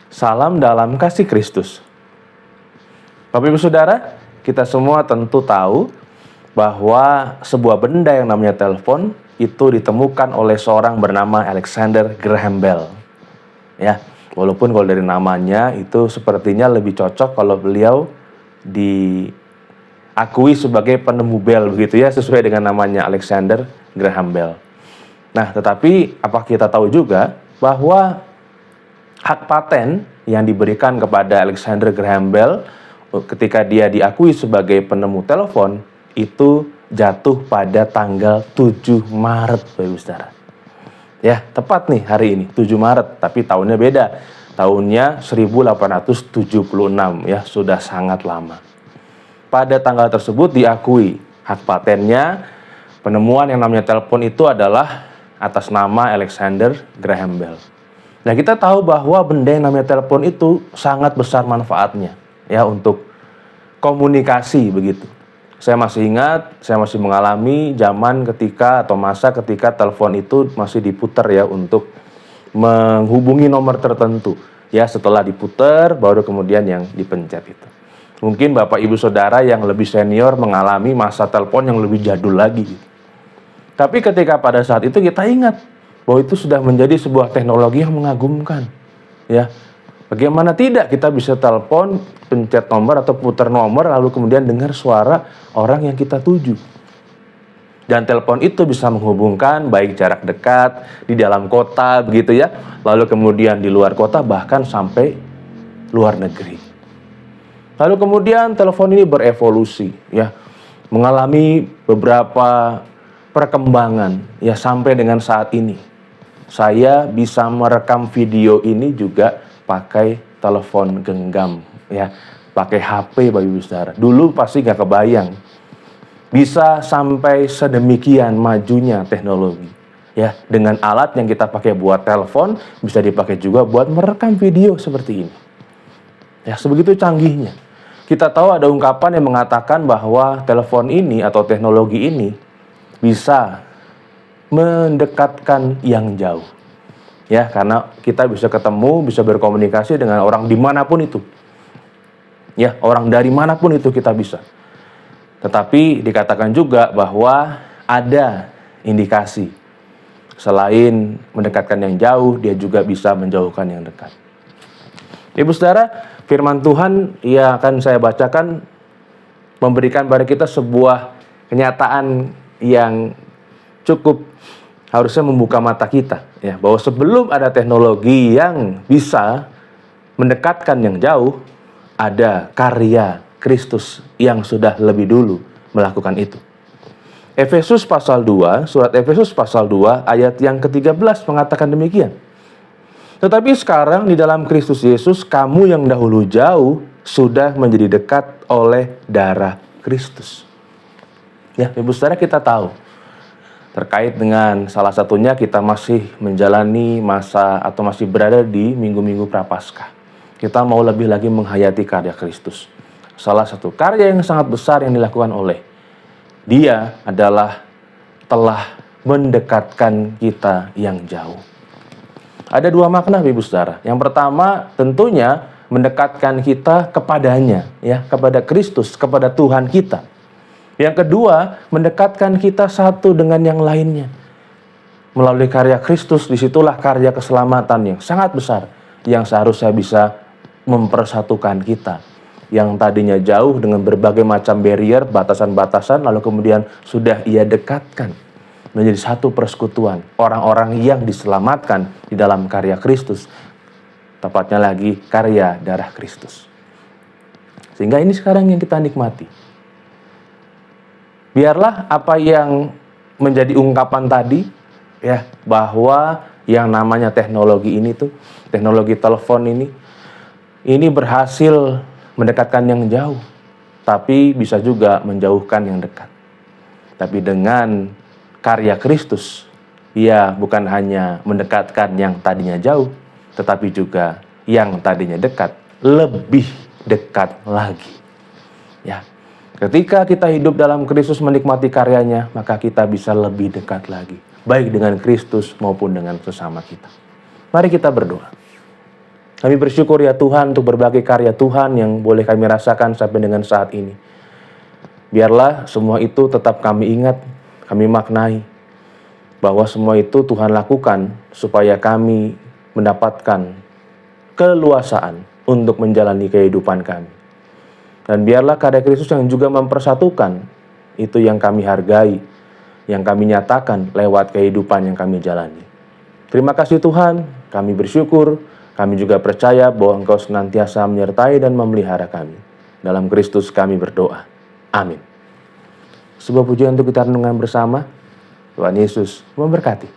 Salam dalam kasih Kristus. Bapak Ibu Saudara, kita semua tentu tahu bahwa sebuah benda yang namanya telepon itu ditemukan oleh seorang bernama Alexander Graham Bell. Ya, walaupun kalau dari namanya itu sepertinya lebih cocok kalau beliau diakui sebagai penemu bel begitu ya, sesuai dengan namanya Alexander Graham Bell. Nah, tetapi apa kita tahu juga bahwa hak paten yang diberikan kepada Alexander Graham Bell ketika dia diakui sebagai penemu telepon itu jatuh pada tanggal 7 Maret, Bapak Ibu Saudara. Ya, tepat nih hari ini, 7 Maret, tapi tahunnya beda. Tahunnya 1876 ya, sudah sangat lama. Pada tanggal tersebut diakui hak patennya, penemuan yang namanya telepon itu adalah atas nama Alexander Graham Bell. Nah, kita tahu bahwa benda yang namanya telepon itu sangat besar manfaatnya ya untuk komunikasi begitu. Saya masih ingat, saya masih mengalami zaman ketika atau masa ketika telepon itu masih diputar ya untuk menghubungi nomor tertentu. Ya, setelah diputar baru kemudian yang dipencet itu. Mungkin Bapak Ibu Saudara yang lebih senior mengalami masa telepon yang lebih jadul lagi. Tapi ketika pada saat itu kita ingat bahwa itu sudah menjadi sebuah teknologi yang mengagumkan. Ya, bagaimana tidak kita bisa telepon, pencet nomor atau putar nomor, lalu kemudian dengar suara orang yang kita tuju. Dan telepon itu bisa menghubungkan baik jarak dekat, di dalam kota begitu ya, lalu kemudian di luar kota, bahkan sampai luar negeri. Lalu kemudian telepon ini berevolusi ya, mengalami beberapa perkembangan ya sampai dengan saat ini. Saya bisa merekam video ini juga pakai telepon genggam ya, pakai HP Bapak Ibu Saudara. Dulu pasti nggak kebayang bisa sampai sedemikian majunya teknologi ya, dengan alat yang kita pakai buat telepon bisa dipakai juga buat merekam video seperti ini ya, sebegitu canggihnya. Kita tahu ada ungkapan yang mengatakan bahwa telepon ini atau teknologi ini bisa mendekatkan yang jauh ya, karena kita bisa ketemu, bisa berkomunikasi dengan orang dimanapun itu ya, orang dari manapun itu kita bisa. Tetapi dikatakan juga bahwa ada indikasi selain mendekatkan yang jauh, dia juga bisa menjauhkan yang dekat. Ibu Saudara, firman Tuhan yang akan saya bacakan memberikan pada kita sebuah kenyataan yang cukup harusnya membuka mata kita ya, bahwa sebelum ada teknologi yang bisa mendekatkan yang jauh, ada karya Kristus yang sudah lebih dulu melakukan itu. Efesus pasal 2, surat Efesus pasal 2 ayat yang ke-13 mengatakan demikian. Tetapi sekarang di dalam Kristus Yesus, kamu yang dahulu jauh sudah menjadi dekat oleh darah Kristus. Ya, Ibu Saudara, kita tahu terkait dengan salah satunya kita masih menjalani masa atau masih berada di minggu-minggu Prapaskah. Kita mau lebih lagi menghayati karya Kristus. Salah satu karya yang sangat besar yang dilakukan oleh Dia adalah telah mendekatkan kita yang jauh. Ada dua makna Ibu Saudara. Yang pertama tentunya mendekatkan kita kepadanya ya, kepada Kristus, kepada Tuhan kita. Yang kedua, mendekatkan kita satu dengan yang lainnya. Melalui karya Kristus, disitulah karya keselamatan yang sangat besar, yang seharusnya bisa mempersatukan kita. Yang tadinya jauh dengan berbagai macam barrier, batasan-batasan, lalu kemudian sudah Ia dekatkan menjadi satu persekutuan. Orang-orang yang diselamatkan di dalam karya Kristus, tepatnya lagi karya darah Kristus. Sehingga ini sekarang yang kita nikmati. Biarlah apa yang menjadi ungkapan tadi ya, bahwa yang namanya teknologi ini tuh, teknologi telepon ini berhasil mendekatkan yang jauh, tapi bisa juga menjauhkan yang dekat. Tapi dengan karya Kristus, Ia bukan hanya mendekatkan yang tadinya jauh, tetapi juga yang tadinya dekat lebih dekat lagi. Ya. Ketika kita hidup dalam Kristus menikmati karyanya, maka kita bisa lebih dekat lagi, baik dengan Kristus maupun dengan sesama kita. Mari kita berdoa. Kami bersyukur ya Tuhan untuk berbagai karya Tuhan yang boleh kami rasakan sampai dengan saat ini. Biarlah semua itu tetap kami ingat, kami maknai, bahwa semua itu Tuhan lakukan supaya kami mendapatkan keleluasaan untuk menjalani kehidupan kami. Dan biarlah karya Kristus yang juga mempersatukan, itu yang kami hargai, yang kami nyatakan lewat kehidupan yang kami jalani. Terima kasih Tuhan, kami bersyukur, kami juga percaya bahwa Engkau senantiasa menyertai dan memelihara kami. Dalam Kristus kami berdoa. Amin. Sebuah pujian untuk kita renungkan bersama. Tuhan Yesus memberkati.